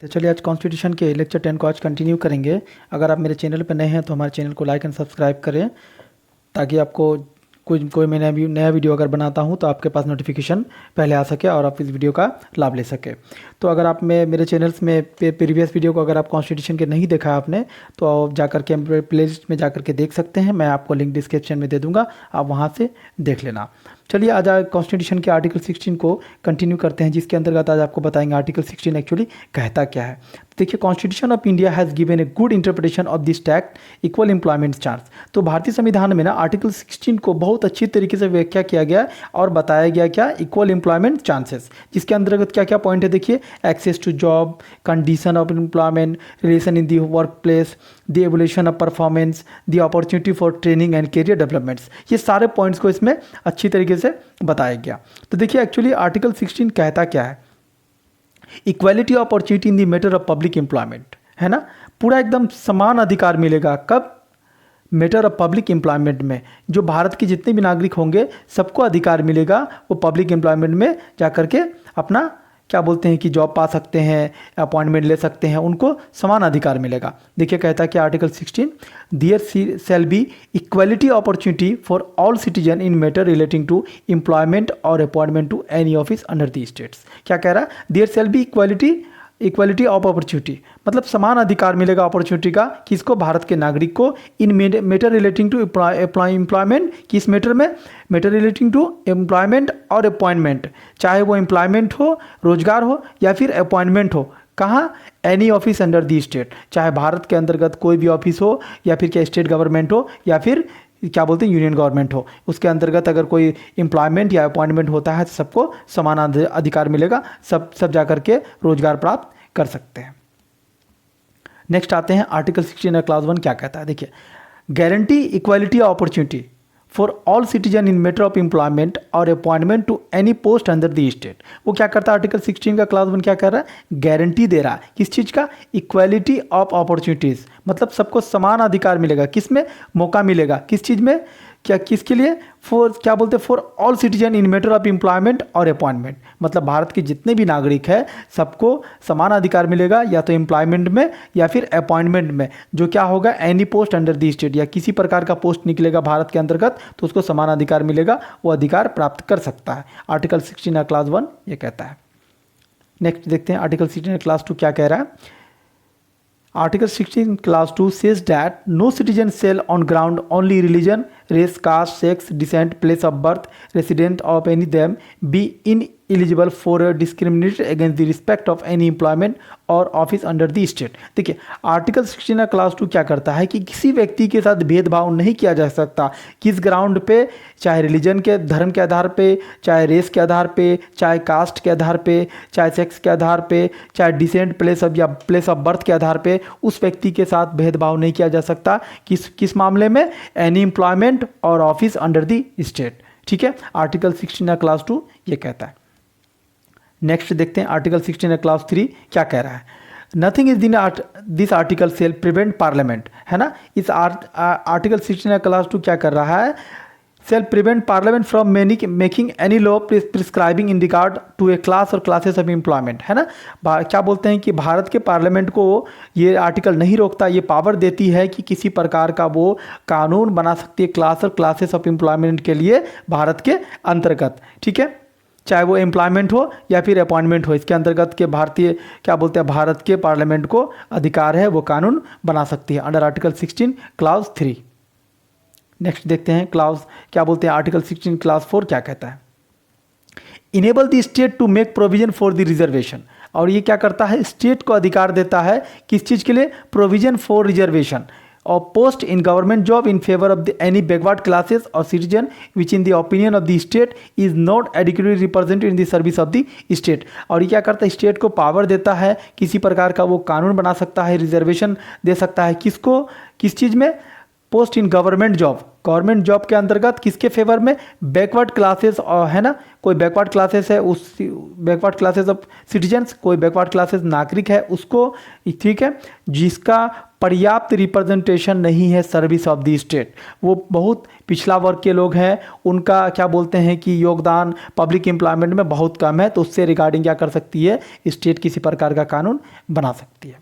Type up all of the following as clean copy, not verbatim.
तो चलिए आज कॉन्स्टिट्यूशन के लेक्चर 10 को आज कंटिन्यू करेंगे। अगर आप मेरे चैनल पर नए हैं तो हमारे चैनल को लाइक एंड सब्सक्राइब करें ताकि आपको कोई मैं नया वीडियो अगर बनाता हूं तो आपके पास नोटिफिकेशन पहले आ सके और आप इस वीडियो का लाभ ले सके। तो अगर आप मेरे चैनल्स में प्रीवियस वीडियो को अगर आप कॉन्स्टिट्यूशन के नहीं देखा आपने तो आप जाकर के प्लेलिस्ट में जाकर के देख सकते हैं। मैं आपको लिंक डिस्क्रिप्शन में दे दूंगा, आप वहां से देख लेना। चलिए आज कॉन्स्टिट्यूशन के आर्टिकल 16 को कंटिन्यू करते हैं, जिसके अंतर्गत आज आपको बताएंगे आर्टिकल 16 एक्चुअली कहता क्या है। देखिए, constitution of India has given a good interpretation of this tact equal employment chance. तो भारतीय संविधान में ना आर्टिकल 16 को बहुत अच्छी तरीके से व्याख्या किया गया और बताया गया क्या, इक्वल एम्प्लॉयमेंट चांसेस, जिसके अंतर्गत क्या क्या पॉइंट है देखिए। Access to job, condition of employment, relation in the work place, the evolution of performance, the opportunity for training and career developments, ये सारे पॉइंट्स को इसमें अच्छी तरीके से बताया गया। तो देखिए एक्चुअली आर्टिकल 16 कहता क्या है, equality of opportunity in the matter of public employment, है ना। पूरा एकदम समान अधिकार मिलेगा कब, मैटर ऑफ पब्लिक एम्प्लॉयमेंट में। जो भारत के जितने भी नागरिक होंगे सबको अधिकार मिलेगा, वो पब्लिक एम्प्लॉयमेंट में जाकर के अपना क्या बोलते हैं कि जॉब पा सकते हैं, अपॉइंटमेंट ले सकते हैं, उनको समान अधिकार मिलेगा। देखिए कहता है कि article 16, there shall be equality opportunity for all citizen in matter relating to employment और appointment to any office under the states. क्या कह रहा है, there shall be equality of opportunity, मतलब समान अधिकार मिलेगा अपॉर्चुनिटी का किसको, भारत के नागरिक को, in matter relating to employment, किस मैटर में, मैटर रिलेटिंग टू एम्प्लॉयमेंट और अपॉइंटमेंट, चाहे वो एम्प्लॉयमेंट हो, रोजगार हो या फिर अपॉइंटमेंट हो, कहाँ, any office under the state, चाहे भारत के अंतर्गत कोई भी ऑफिस हो या फिर क्या स्टेट गवर्नमेंट हो या फिर क्या बोलते हैं यूनियन गवर्नमेंट हो, उसके अंतर्गत अगर कोई एम्प्लॉयमेंट या अपॉइंटमेंट होता है तो सबको समान अधिकार मिलेगा, सब जाकर के रोजगार प्राप्त कर सकते हैं। नेक्स्ट आते हैं आर्टिकल 16 क्लास 1 क्या कहता है। देखिए, guarantee equality opportunity for all citizen in matter of employment और appointment to any post under the state. वो क्या करता है आर्टिकल 16 का क्लास 1 क्या कर रहा है, गारंटी दे रहा है किस चीज़ का, इक्वालिटी ऑफ अपॉर्चुनिटीज़, मतलब सबको समान अधिकार मिलेगा, किस में, मौका मिलेगा, किस चीज़ में, क्या किसके लिए, फॉर क्या बोलते हैं, for all citizen in matter of employment और अपॉइंटमेंट, मतलब भारत के जितने भी नागरिक हैं सबको समान अधिकार मिलेगा या तो एम्प्लॉयमेंट में या फिर अपॉइंटमेंट में, जो क्या होगा, any post under the state, या किसी प्रकार का पोस्ट निकलेगा भारत के अंतर्गत तो उसको समान अधिकार मिलेगा, वो अधिकार प्राप्त कर सकता है। आर्टिकल 16 क्लास 1 ये कहता है। नेक्स्ट देखते हैं आर्टिकल 16 क्लास 2 क्या कह रहा है। Article 16 clause 2 says that no citizen shall on ground only religion, race, caste, sex, descent, place of birth, resident of any them be ineligible for discrimination against the respect of any employment और office under the state. देखिए article 16 class 2 क्या करता है कि किसी व्यक्ति के साथ भेदभाव नहीं किया जा सकता, किस ग्राउंड पे, चाहे रिलीजन के, धर्म के आधार पे, चाहे रेस के आधार पे, चाहे कास्ट के आधार पे, चाहे सेक्स के आधार पे, चाहे डिसेंट प्लेस ऑफ या प्लेस ऑफ बर्थ के आधार पे उस व्यक्ति के साथ भेदभाव नहीं किया जा सकता। किस मामले में, एनी एम्प्लॉयमेंट और ऑफिस अंडर दी स्टेट। ठीक है, आर्टिकल 16 क्लास 2 ये कहता है। नेक्स्ट देखते हैं आर्टिकल 16 क्लास 3 क्या कह रहा है। Nothing is this article shall prevent parliament, है ना। इस आर्टिकल 16 क्लास 2 क्या कर रहा है, shall prevent parliament from making any law prescribing in regard to a class और क्लासेस ऑफ एम्प्लॉयमेंट, है ना। क्या बोलते हैं कि भारत के पार्लियामेंट को ये आर्टिकल नहीं रोकता, ये पावर देती है कि किसी प्रकार का वो कानून बना सकती है क्लास और क्लासेस ऑफ एम्प्लॉयमेंट के लिए भारत के अंतर्गत। ठीक है, चाहे वो एम्प्लॉयमेंट हो या फिर अपॉइंटमेंट हो, इसके अंतर्गत के भारतीय क्या बोलते हैं, भारत के पार्लियामेंट को अधिकार है, वो कानून बना सकती है अंडर आर्टिकल 16 क्लास 3। नेक्स्ट देखते हैं क्लास क्या बोलते हैं आर्टिकल 16 क्लास 4 क्या कहता है। Enable the state to make provision for the reservation, और ये क्या करता है, स्टेट को अधिकार देता है किस चीज़ के लिए, provision for reservation of post in government job in favor of any backward classes or citizen which in the opinion of the state is not adequately represented in the service of the state। और ये क्या करता है, state को power देता है, किसी प्रकार का वो कानून बना सकता है, रिजर्वेशन दे सकता है, किसको, किस चीज़ में, post in government government job के अंतर्गत किसके फेवर में, बैकवर्ड क्लासेस, है ना, कोई बैकवर्ड क्लासेस है उस बैकवर्ड क्लासेस ऑफ सिटीजन्स, कोई बैकवर्ड क्लासेस नागरिक है उसको, ठीक है, जिसका पर्याप्त रिप्रेजेंटेशन नहीं है सर्विस ऑफ द स्टेट। वो बहुत पिछड़ा वर्ग के लोग हैं, उनका क्या बोलते हैं कि योगदान पब्लिक एम्प्लॉयमेंट में बहुत कम है, तो उससे रिगार्डिंग क्या कर सकती है, स्टेट किसी प्रकार का कानून बना सकती है।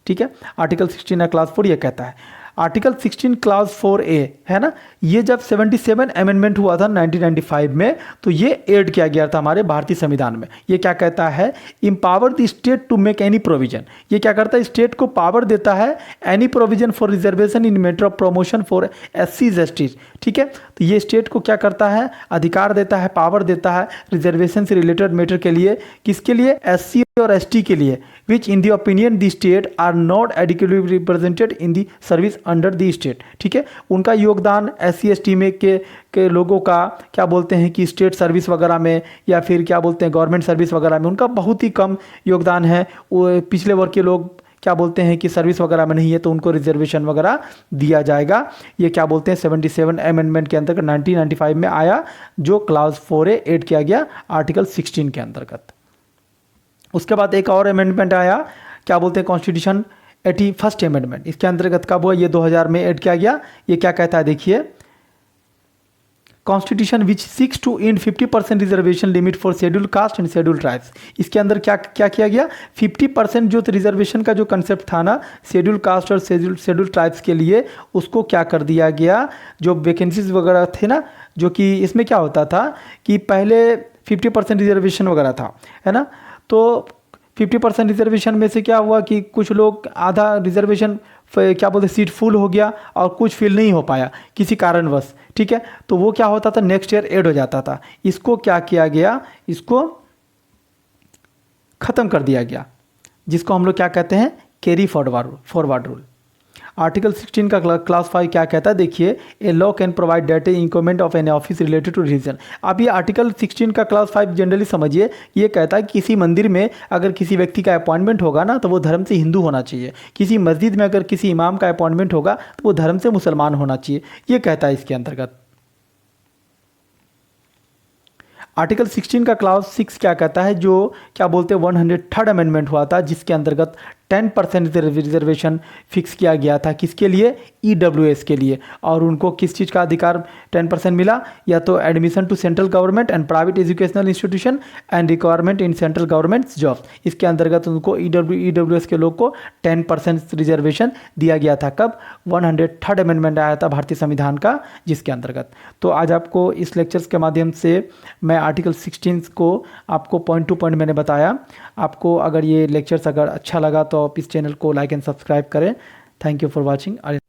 ठीक है, आर्टिकल 16 क्लास 4 ये कहता है। आर्टिकल 16 क्लास 4A है ना, ये जब 77 अमेंडमेंट हुआ था 1995 में, तो ये ऐड किया गया था हमारे भारतीय संविधान में। ये क्या कहता है, empower the state to make any provision. ये क्या करता है, स्टेट को पावर देता है any provision for reservation in matter of promotion for SCs STs। ठीक है, तो ये स्टेट को क्या करता है, अधिकार देता है, पावर देता है रिजर्वेशन से रिलेटेड मैटर के लिए। किसके लिए, SC और ST के लिए, which in the opinion the state are not adequately represented in the service under the state. ठीक है, उनका योगदान SC ST में के लोगों का क्या बोलते हैं कि स्टेट सर्विस वगैरह में या फिर क्या बोलते हैं गवर्नमेंट सर्विस वगैरह में उनका बहुत ही कम योगदान है। वो पिछले वर्ग के लोग क्या बोलते हैं कि सर्विस वगैरह में नहीं है, तो उनको रिजर्वेशन वगैरह दिया जाएगा। ये क्या बोलते हैं 77 अमेंडमेंट के अंतर्गत 1995 में आया, जो क्लास 4A ऐड किया गया आर्टिकल 16 के अंतर्गत। उसके बाद एक और अमेंडमेंट आया, क्या बोलते हैं कॉन्स्टिट्यूशन 81st अमेंडमेंट। इसके अंतर्गत कब हुआ, ये 2000 में ऐड किया गया। ये क्या कहता है, देखिए, constitution which seeks to in 50% reservation limit for schedule caste and schedule tribes. इसके अंदर क्या क्या किया गया, 50% जो रिजर्वेशन का जो कंसेप्ट था ना शेड्यूल कास्ट और शेड्यूल ट्राइब्स के लिए, उसको क्या कर दिया गया, जो वैकेंसीज वगैरह थे ना, जो कि इसमें क्या होता था कि पहले 50% रिजर्वेशन वगैरह था, है ना, तो 50% रिजर्वेशन में से क्या हुआ कि कुछ लोग आधा रिजर्वेशन क्या बोलते सीट फुल हो गया और कुछ फिल नहीं हो पाया किसी कारणवश। ठीक है, तो वो क्या होता था, नेक्स्ट ईयर ऐड हो जाता था। इसको क्या किया गया, इसको खत्म कर दिया गया, जिसको हम लोग क्या कहते हैं, कैरी फॉरवर्ड रूल। आर्टिकल 16 का क्लास 5 क्या कहता है, देखिए, a law can provide that increment of an office related to religion. अब ये आर्टिकल 16 का क्लास 5 जनरली समझिए, ये कहता है कि किसी मंदिर में अगर किसी व्यक्ति का अपॉइंटमेंट होगा ना, तो वो धर्म से हिंदू होना चाहिए। किसी मस्जिद में अगर किसी इमाम का अपॉइंटमेंट होगा, तो वो धर्म से मुसलमान होना चाहिए। ये कहता है इसके अंतर्गत। आर्टिकल 16 का क्लास 6 क्या कहता है, जो क्या बोलते हैं 103rd अमेंडमेंट हुआ था, जिसके अंतर्गत 10% रिजर्वेशन फिक्स किया गया था। किसके लिए, EWS के लिए। और उनको किस चीज़ का अधिकार 10% मिला, या तो admission to central government and private educational institution and requirement in central government job. इसके अंतर्गत उनको EWS के लोग को 10% रिजर्वेशन दिया गया था। कब, 103rd अमेंडमेंट आया था भारतीय संविधान का, जिसके अंतर्गत। तो आज आपको इस लेक्चर्स के माध्यम से मैं आर्टिकल 16 को आपको पॉइंट टू पॉइंट मैंने बताया। आपको अगर ये लेक्चर्स अगर अच्छा लगा तो आप इस चैनल को लाइक एंड सब्सक्राइब करें। Thank you for watching.